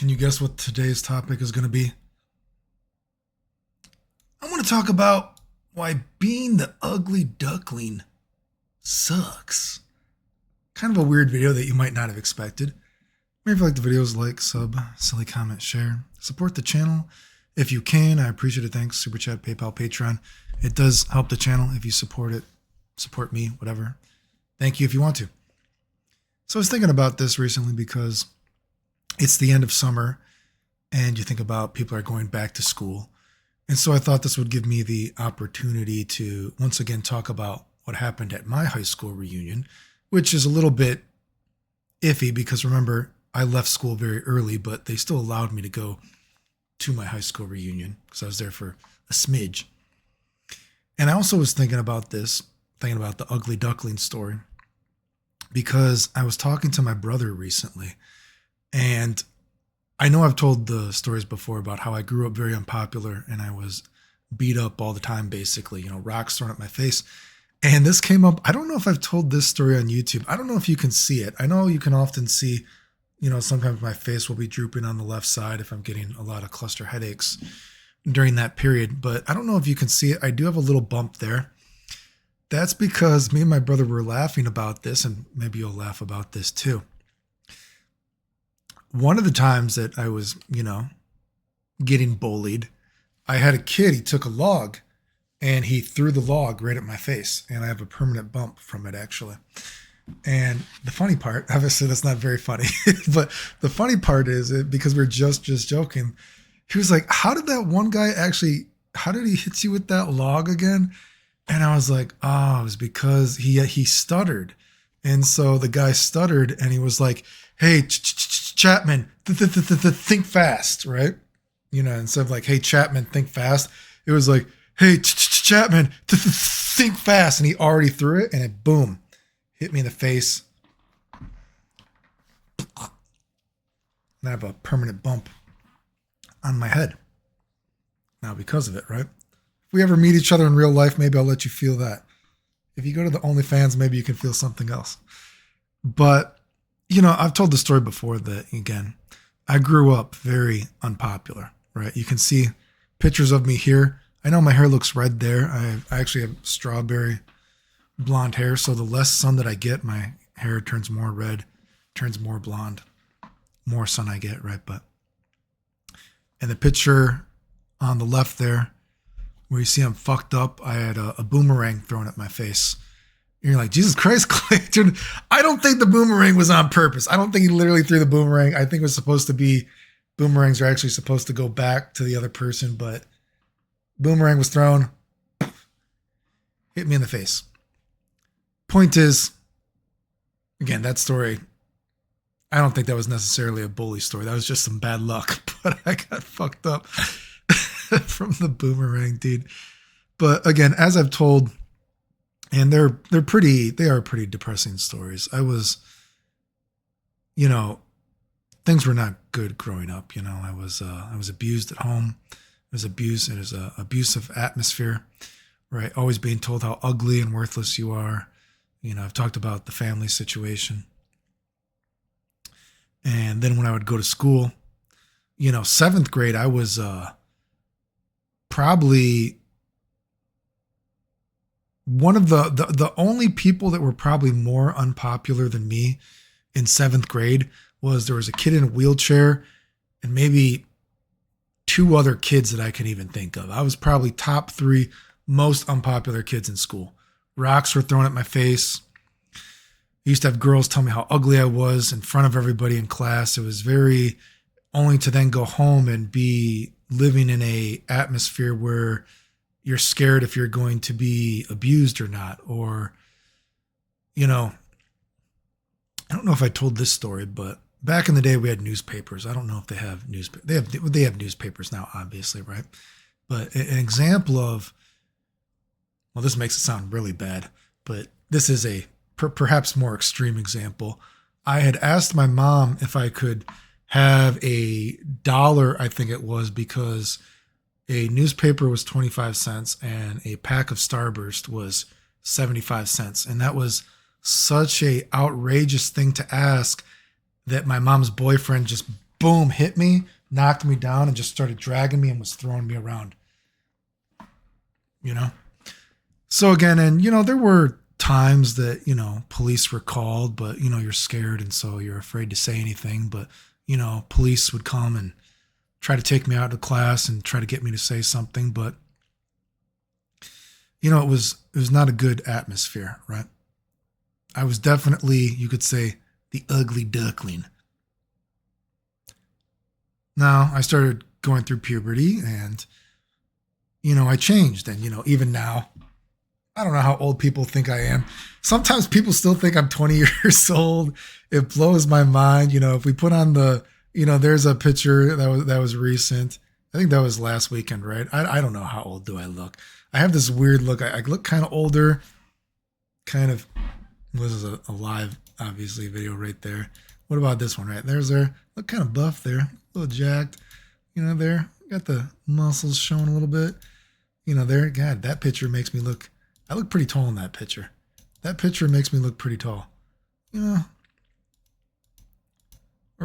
Can you guess what today's topic is going to be? I want to talk about why being the ugly duckling sucks. Kind of a weird video that you might not have expected. Maybe if you like the videos, like, sub, silly comment, share. Support the channel if you can. I appreciate it. Thanks. Super Chat, PayPal, Patreon. It does help the channel if you support it. Support me, whatever. Thank you if you want to. So I was thinking about this recently because it's the end of summer and you think about people are going back to school. And so I thought this would give me the opportunity to once again talk about what happened at my high school reunion, which is a little bit iffy because remember, I left school very early, but they still allowed me to go to my high school reunion because I was there for a smidge. And I also was thinking about the ugly duckling story, because I was talking to my brother recently, and I know I've told the stories before about how I grew up very unpopular and I was beat up all the time, basically, rocks thrown at my face. And this came up. I don't know if I've told this story on YouTube. I don't know if you can see it. I know you can often see, sometimes my face will be drooping on the left side if I'm getting a lot of cluster headaches during that period, but I don't know if you can see it. I do have a little bump there. That's because me and my brother were laughing about this, and maybe you'll laugh about this too. One of the times that I was, getting bullied, I had a kid, he took a log and he threw the log right at my face, and I have a permanent bump from it actually. And the funny part, obviously that's not very funny, but the funny part is because we're just joking, he was like, how did that one guy how did he hit you with that log again? And I was like, oh, it was because he stuttered. And so the guy stuttered and he was like, hey, Chapman, think fast, right? Instead of like, hey, Chapman, think fast. It was like, hey, Chapman, think fast. And he already threw it and it, boom, hit me in the face. And I have a permanent bump on my head now because of it, right? If we ever meet each other in real life, maybe I'll let you feel that. If you go to the OnlyFans, maybe you can feel something else. But, I've told the story before that, again, I grew up very unpopular, right? You can see pictures of me here. I know my hair looks red there. I actually have strawberry blonde hair. So the less sun that I get, my hair turns more red, turns more blonde, more sun I get, right? And the picture on the left there, where you see I'm fucked up, I had a boomerang thrown at my face. And you're like, Jesus Christ, Clay, dude, I don't think the boomerang was on purpose. I don't think he literally threw the boomerang. I think it was supposed to be, boomerangs are actually supposed to go back to the other person, but boomerang was thrown, hit me in the face. Point is, again, that story, I don't think that was necessarily a bully story. That was just some bad luck, but I got fucked up from the boomerang, dude. But again, as I've told, and they are pretty depressing stories. I was, things were not good growing up. I was abused at home. It was abuse. It was a abusive atmosphere, right? Always being told how ugly and worthless you are. I've talked about the family situation. And then when I would go to school, seventh grade, I was, probably one of the only people that were probably more unpopular than me in seventh grade there was a kid in a wheelchair and maybe two other kids that I can even think of. I was probably top 3 most unpopular kids in school. Rocks were thrown at my face. I used to have girls tell me how ugly I was in front of everybody in class. It was very, only to then go home and be living in a atmosphere where you're scared if you're going to be abused or not. Or, I don't know if I told this story, but back in the day we had newspapers. I don't know if they have they have newspapers now, obviously, right? But an example of, well, this makes it sound really bad, but this is a perhaps more extreme example. I had asked my mom if I could have $1, I think it was, because a newspaper was 25 cents and a pack of Starburst was 75 cents. And that was such a outrageous thing to ask that my mom's boyfriend just boom, hit me, knocked me down, and just started dragging me and was throwing me around. You know? So again, and there were times that, police were called, but, you're scared and so you're afraid to say anything. But, police would come and try to take me out of class and try to get me to say something. But, it was not a good atmosphere, right? I was definitely, you could say, the ugly duckling. Now I started going through puberty and, I changed. And, even now, I don't know how old people think I am. Sometimes people still think I'm 20 years old. It blows my mind. If we put on the, there's a picture that was recent. I think that was last weekend, right? I don't know how old do I look. I have this weird look. I look kind of older, kind of. This is a live, obviously, video right there. What about this one, right? There's her. Look kind of buff there, a little jacked. There. Got the muscles showing a little bit. There. God, that picture makes me look. I look pretty tall in that picture. That picture makes me look pretty tall. Or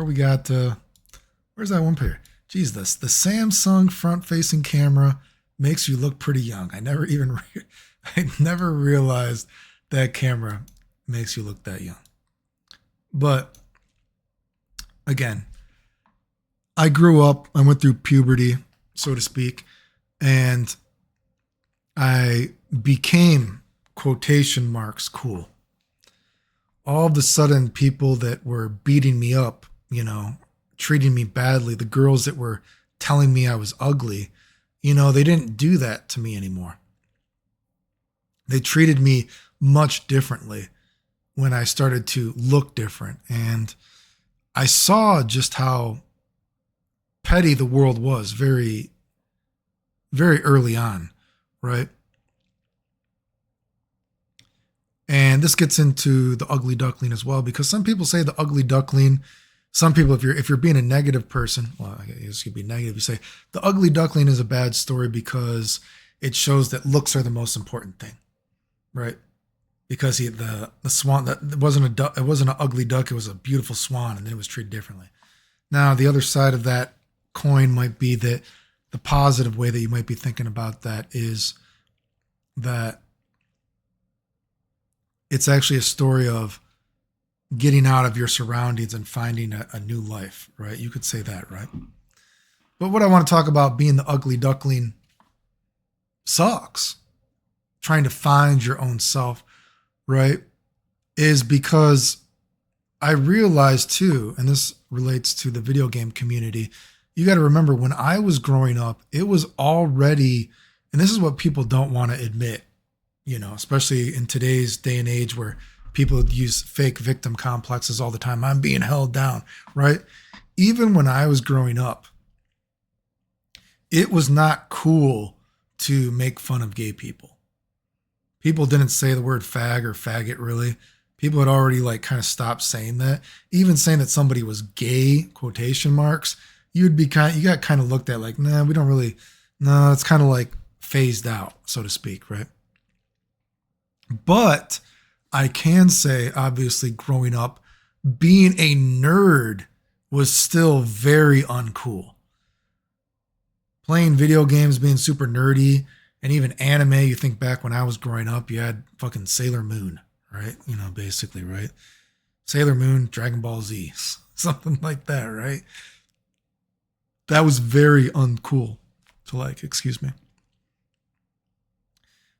we got, where's that one picture? Geez, the Samsung front-facing camera makes you look pretty young. I never realized that camera makes you look that young. But again, I grew up, I went through puberty, so to speak, and I became, quotation marks, cool. All of a sudden, people that were beating me up, treating me badly, the girls that were telling me I was ugly, they didn't do that to me anymore. They treated me much differently when I started to look different. And I saw just how petty the world was very, very early on, right? And this gets into the ugly duckling as well, because some people say the ugly duckling, some people, if you're being a negative person, well, I guess you could be negative, you say the ugly duckling is a bad story because it shows that looks are the most important thing, right? Because the swan, that it wasn't an ugly duck, it was a beautiful swan, and then it was treated differently. Now, the other side of that coin might be that the positive way that you might be thinking about that is that it's actually a story of getting out of your surroundings and finding a new life, right? You could say that, right? But what I want to talk about, being the ugly duckling, sucks. Trying to find your own self, right? Is because I realized too, and this relates to the video game community, you got to remember when I was growing up, it was already, and this is what people don't want to admit, especially in today's day and age where people use fake victim complexes all the time. I'm being held down, right? Even when I was growing up, it was not cool to make fun of gay people. People didn't say the word fag or faggot really. People had already kind of stopped saying that. Even saying that somebody was gay, quotation marks, you got kind of looked at like, nah, we don't really, no, it's kind of phased out, so to speak, right? But I can say, obviously, growing up, being a nerd was still very uncool. Playing video games, being super nerdy, and even anime, you think back when I was growing up, you had fucking Sailor Moon, right? Basically, right? Sailor Moon, Dragon Ball Z, something like that, right? That was very uncool to excuse me.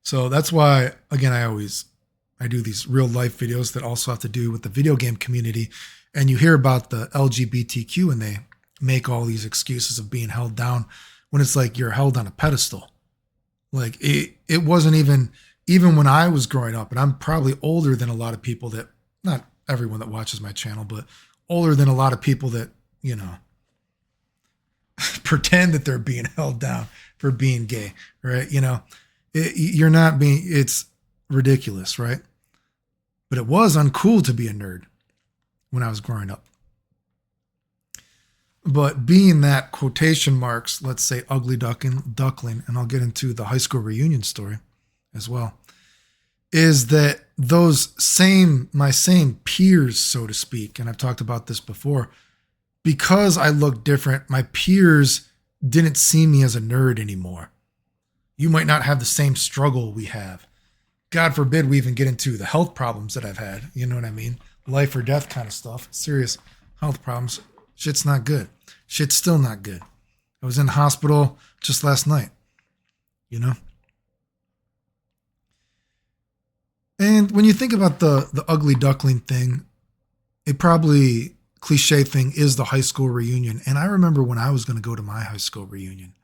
So that's why, again, I do these real life videos that also have to do with the video game community. And you hear about the LGBTQ and they make all these excuses of being held down when it's you're held on a pedestal. It wasn't even when I was growing up, and I'm probably older than a lot of people that, not everyone that watches my channel, but older than a lot of people that, pretend that they're being held down for being gay, right? You're not being, it's ridiculous, right? But it was uncool to be a nerd when I was growing up. But being that, quotation marks, let's say ugly duckling, and I'll get into the high school reunion story as well, is that my same peers, so to speak, and I've talked about this before, because I looked different, my peers didn't see me as a nerd anymore. You might not have the same struggle we have. God forbid we even get into the health problems that I've had. You know what I mean? Life or death kind of stuff. Serious health problems. Shit's not good. Shit's still not good. I was in the hospital just last night, you know? And when you think about the ugly duckling thing, it probably cliche thing is the high school reunion. And I remember when I was going to go to my high school reunion,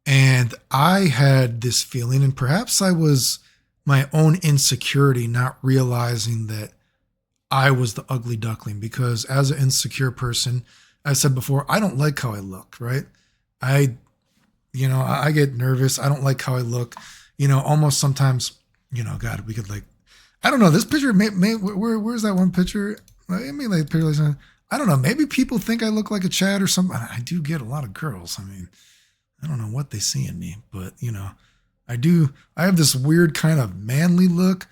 and I had this feeling, and perhaps I was my own insecurity, not realizing that I was the ugly duckling, because as an insecure person, I said before, I don't like how I look, right? I get nervous. I don't like how I look, almost sometimes, God, we could I don't know, this picture, where's that one picture? I mean, I don't know, maybe people think I look like a Chad or something. I do get a lot of girls. I mean, I don't know what they see in me, but I have this weird kind of manly look,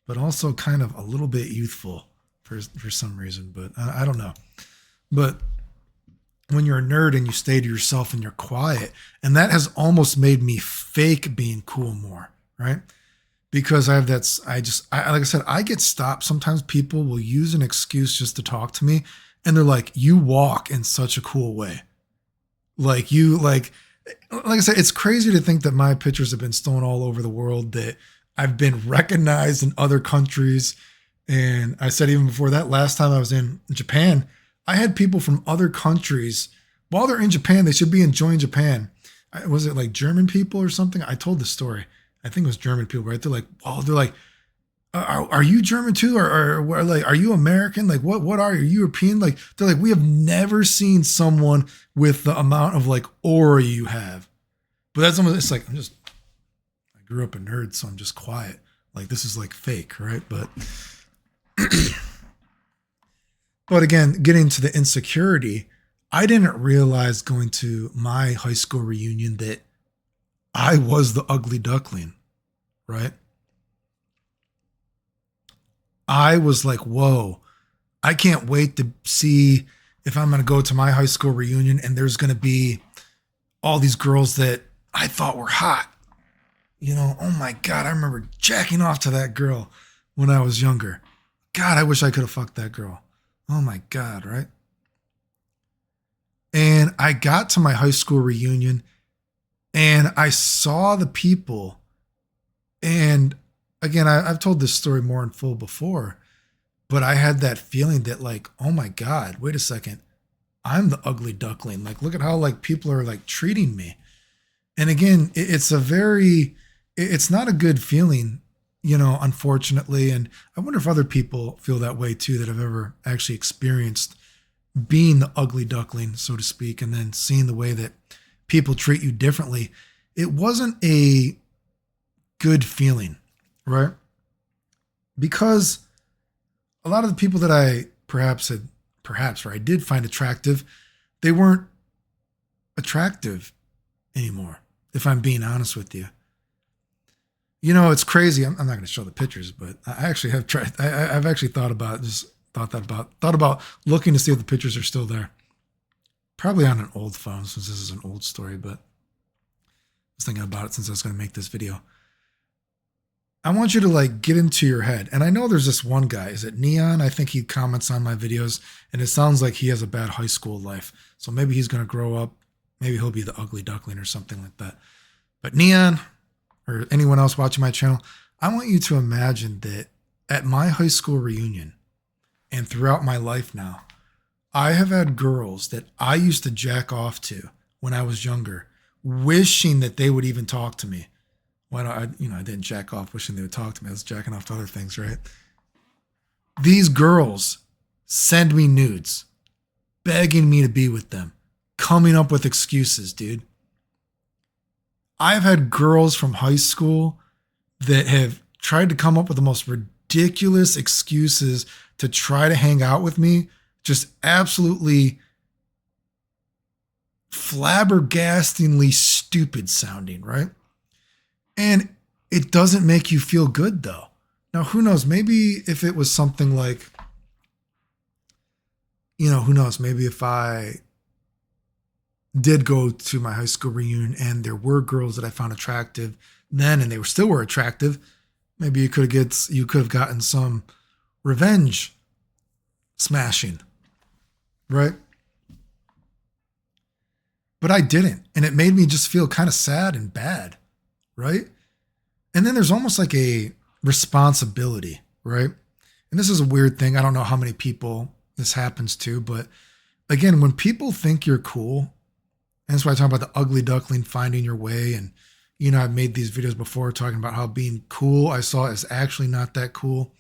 but also kind of a little bit youthful for some reason, but I don't know. But when you're a nerd and you stay to yourself and you're quiet, and that has almost made me fake being cool more, right? Because I have that, like I said, I get stopped. Sometimes people will use an excuse just to talk to me, and they're like, you walk in such a cool way. Like I said, it's crazy to think that my pictures have been stolen all over the world, that I've been recognized in other countries. And I said, even before that, last time I was in Japan, I had people from other countries. While they're in Japan, they should be enjoying Japan. Was it like German people or something? I told the story. I think it was German people, right? They're like, oh, they're like, are you German too? Or like, are you American? Like, what are you? European? Like, they're like, we have never seen someone with the amount of like aura you have. But that's almost, it's like, I grew up a nerd, so I'm just quiet. Like, this is like fake, right? But, but again, getting to the insecurity, I didn't realize going to my high school reunion that I was the ugly duckling, right? I was like, whoa, I can't wait to see if I'm going to go to my high school reunion and there's going to be all these girls that I thought were hot. Oh my God, I remember jacking off to that girl when I was younger. God, I wish I could have fucked that girl. Oh my God, right? And I got to my high school reunion and I saw the people. And again, I've told this story more in full before, but I had that feeling that like, oh my God, wait a second. I'm the ugly duckling. Like, look at how like people are like treating me. And again, it's not a good feeling, unfortunately. And I wonder if other people feel that way too, that have ever actually experienced being the ugly duckling, so to speak, and then seeing the way that people treat you differently. It wasn't a good feeling, right? Because a lot of the people that I I did find attractive, they weren't attractive anymore, if I'm being honest with you. It's crazy. I'm not going to show the pictures, but I actually have tried. I've actually thought about looking to see if the pictures are still there. Probably on an old phone, since this is an old story, but I was thinking about it since I was going to make this video. I want you to like get into your head. And I know there's this one guy, is it Neon? I think he comments on my videos and it sounds like he has a bad high school life. So maybe he's going to grow up. Maybe he'll be the ugly duckling or something like that. But Neon, or anyone else watching my channel, I want you to imagine that at my high school reunion and throughout my life now, I have had girls that I used to jack off to when I was younger, wishing that they would even talk to me. I didn't jack off wishing they would talk to me. I was jacking off to other things, right? These girls send me nudes, begging me to be with them, coming up with excuses, dude. I've had girls from high school that have tried to come up with the most ridiculous excuses to try to hang out with me, just absolutely flabbergastingly stupid sounding, right? And it doesn't make you feel good though. Now, who knows? Maybe if it was something like, who knows? Maybe if I did go to my high school reunion and there were girls that I found attractive then and they were attractive, maybe you could have gotten some revenge smashing, right? But I didn't. And it made me just feel kind of sad and bad, right? And then there's almost like a responsibility, right? And this is a weird thing. I don't know how many people this happens to, but again, when people think you're cool, and that's why I talk about the ugly duckling finding your way. And, I've made these videos before talking about how being cool I saw is actually not that cool.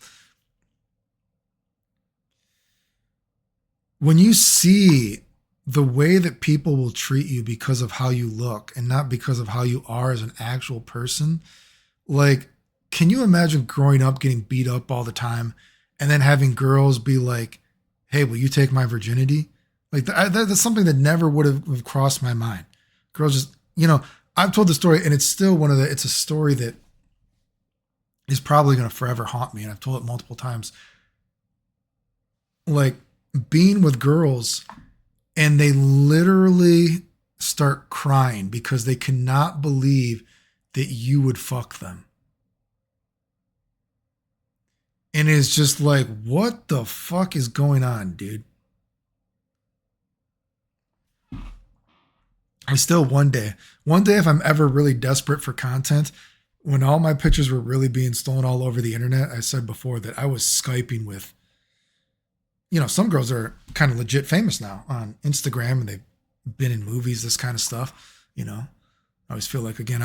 When you see the way that people will treat you because of how you look and not because of how you are as an actual person, like, can you imagine growing up getting beat up all the time and then having girls be like, hey, will you take my virginity? Like that's something that never would have crossed my mind. Girls just, I've told the story and it's still it's a story that is probably going to forever haunt me. And I've told it multiple times. Like being with girls and they literally start crying because they cannot believe that you would fuck them. And it's just like, what the fuck is going on, dude? I still one day, if I'm ever really desperate for content, when all my pictures were really being stolen all over the internet, I said before that I was Skyping with, some girls are kind of legit famous now on Instagram and they've been in movies, this kind of stuff. I always feel like, again,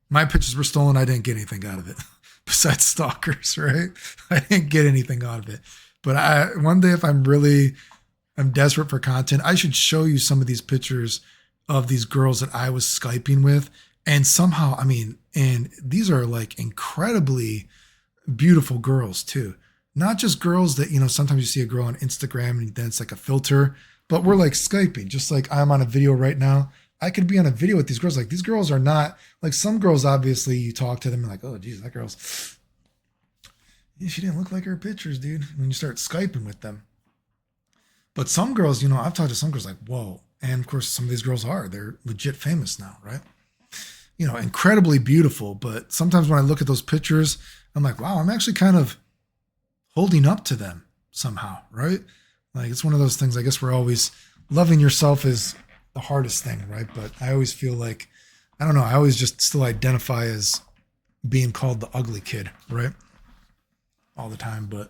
my pictures were stolen. I didn't get anything out of it besides stalkers, right? I didn't get anything out of it. But one day, if I'm desperate for content, I should show you some of these pictures of these girls that I was Skyping with. And somehow, and these are like incredibly beautiful girls too. Not just girls that, sometimes you see a girl on Instagram and then it's like a filter, but we're like Skyping, just like I'm on a video right now. I could be on a video with these girls. Like these girls are not like some girls, obviously you talk to them and like, oh geez, that girl's, she didn't look like her pictures, dude. When you start Skyping with them. But some girls, I've talked to some girls like, whoa. And of course, some of these girls they're legit famous now, right? Incredibly beautiful. But sometimes when I look at those pictures, I'm like, wow, I'm actually kind of holding up to them somehow, right? Like it's one of those things, I guess we're always loving yourself is the hardest thing, right? But I always feel like, I don't know, I always just still identify as being called the ugly kid, right? All the time. But,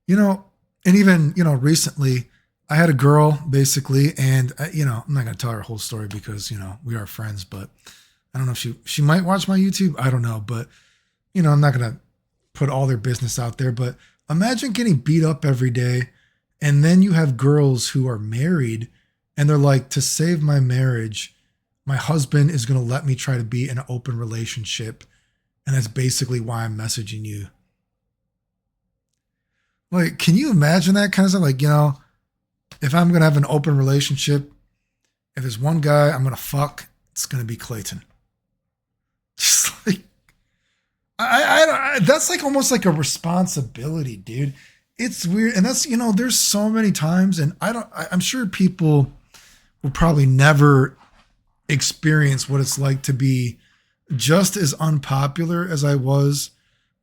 and even, recently I had a girl basically, and I'm not going to tell her whole story because, we are friends, but I don't know if she might watch my YouTube. I don't know, but I'm not going to put all their business out there, but imagine getting beat up every day. And then you have girls who are married and they're like, to save my marriage, my husband is going to let me try to be in an open relationship. And that's basically why I'm messaging you. Like, can you imagine that kind of stuff? Like, if I'm going to have an open relationship, if there's one guy I'm going to fuck, it's going to be Clayton. Just like, I that's like almost like a responsibility, dude. It's weird. And that's, there's so many times, and I'm sure people will probably never experience what it's like to be just as unpopular as I was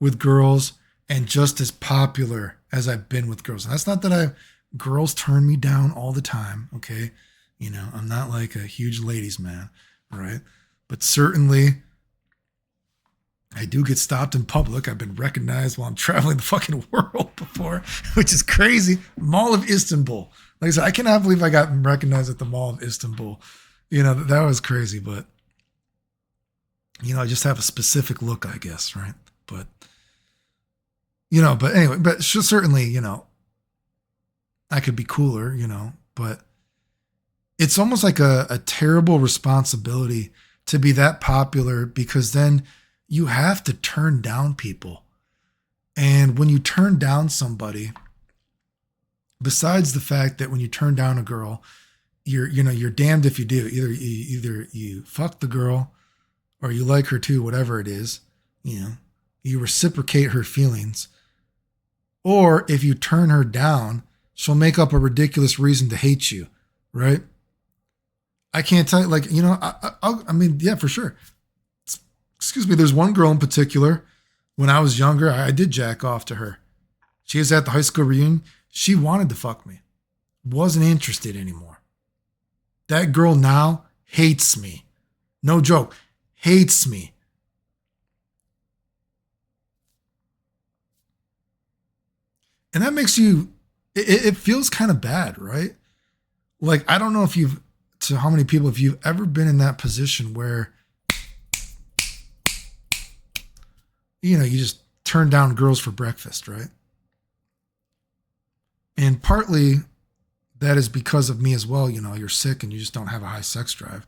with girls and just as popular as I've been with girls. And that's not that girls turn me down all the time. Okay. I'm not like a huge ladies man. Right. But certainly I do get stopped in public. I've been recognized while I'm traveling the fucking world before, which is crazy. Mall of Istanbul. Like I said, I cannot believe I got recognized at the Mall of Istanbul. That was crazy, but I just have a specific look, I guess, right? But but anyway, but certainly, I could be cooler, but it's almost like a terrible responsibility to be that popular because then you have to turn down people. And when you turn down somebody, besides the fact that when you turn down a girl, you're damned if you do. Either you fuck the girl or you like her too, whatever it is, you reciprocate her feelings. Or if you turn her down, she'll make up a ridiculous reason to hate you, right? I can't tell you, like, you know, I mean, yeah, for sure. Excuse me, there's one girl in particular. When I was younger, I did jack off to her. She was at the high school reunion. She wanted to fuck me. Wasn't interested anymore. That girl now hates me. No joke. Hates me. And that makes you, it feels kind of bad, right? Like, I don't know if you've, to how many people, if you've ever been in that position where, you know, you just turn down girls for breakfast, right? And partly that is because of me as well. You know, you're sick and you just don't have a high sex drive,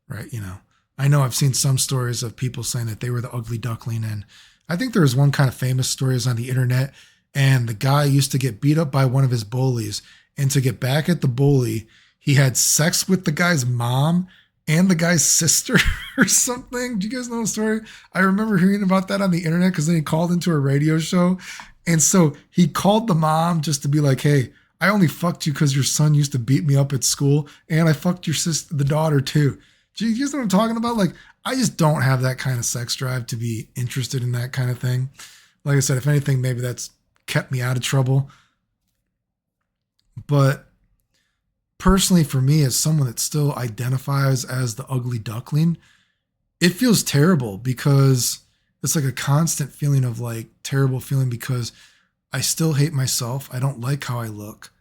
right? You know, I know I've seen some stories of people saying that they were the ugly duckling. And I think there was one kind of famous stories on the internet. And the guy used to get beat up by one of his bullies. And to get back at the bully, he had sex with the guy's mom and the guy's sister or something. Do you guys know the story? I remember hearing about that on the internet because then he called into a radio show. And so he called the mom just to be like, hey, I only fucked you because your son used to beat me up at school. And I fucked your sister, the daughter too. Do you guys know what I'm talking about? Like, I just don't have that kind of sex drive to be interested in that kind of thing. Like I said, if anything, maybe that's kept me out of trouble. But personally, for me, as someone that still identifies as the ugly duckling, it feels terrible because it's like a constant feeling of like terrible feeling because I still hate myself. I don't like how I look.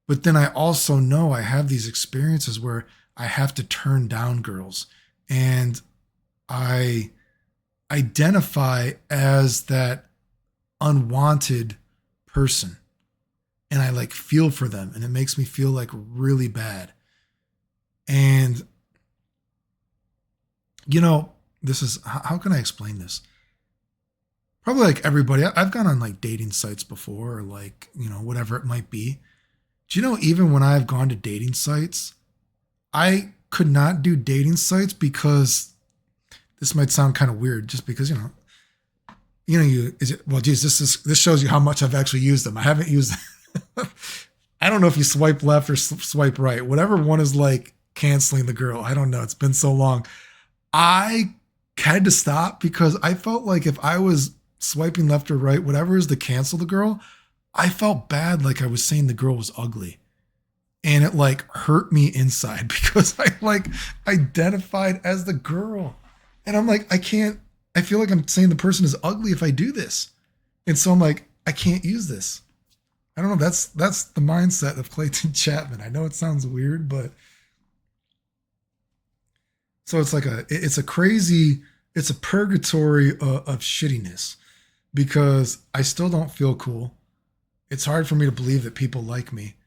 But then I also know I have these experiences where I have to turn down girls and I identify as that unwanted person. And I like feel for them and it makes me feel like really bad. And, you know, this is, how can I explain this? Probably like everybody, I've gone on like dating sites before or like, you know, whatever it might be. Do you know, even when I've gone to dating sites, I could not do dating sites because this might sound kind of weird just because, well, geez, this shows you how much I've actually used them. I haven't used I don't know if you swipe left or swipe right. Whatever one is like canceling the girl. I don't know. It's been so long. I had to stop because I felt like if I was swiping left or right, whatever is to cancel the girl, I felt bad like I was saying the girl was ugly. And it like hurt me inside because I like identified as the girl. And I'm like, I feel like I'm saying the person is ugly if I do this. And so I'm like, I can't use this. I don't know. That's the mindset of Clayton Chapman. I know it sounds weird, but so it's like it's a purgatory of shittiness because I still don't feel cool. It's hard for me to believe that people like me,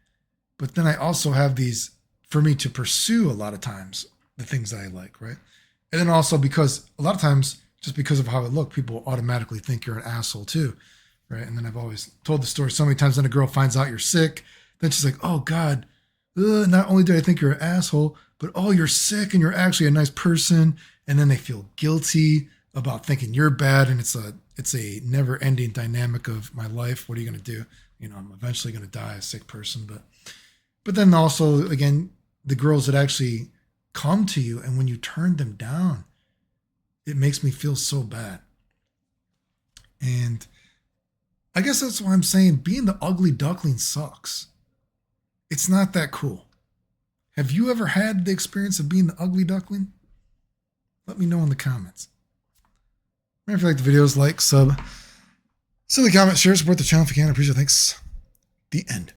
but then I also have these for me to pursue a lot of times the things that I like, right? And then also because a lot of times just because of how I look, people automatically think you're an asshole too. Right. And then I've always told the story so many times. Then a girl finds out you're sick. Then she's like, oh, God, not only do I think you're an asshole, but oh, you're sick and you're actually a nice person. And then they feel guilty about thinking you're bad. And it's a never ending dynamic of my life. What are you going to do? You know, I'm eventually going to die a sick person. But then also, again, the girls that actually come to you and when you turn them down, it makes me feel so bad. And I guess that's why I'm saying being the ugly duckling sucks. It's not that cool. Have you ever had the experience of being the ugly duckling? Let me know in the comments. If you like the videos, like, sub, send the comment, share, support the channel if you can. I appreciate it. Thanks. The end.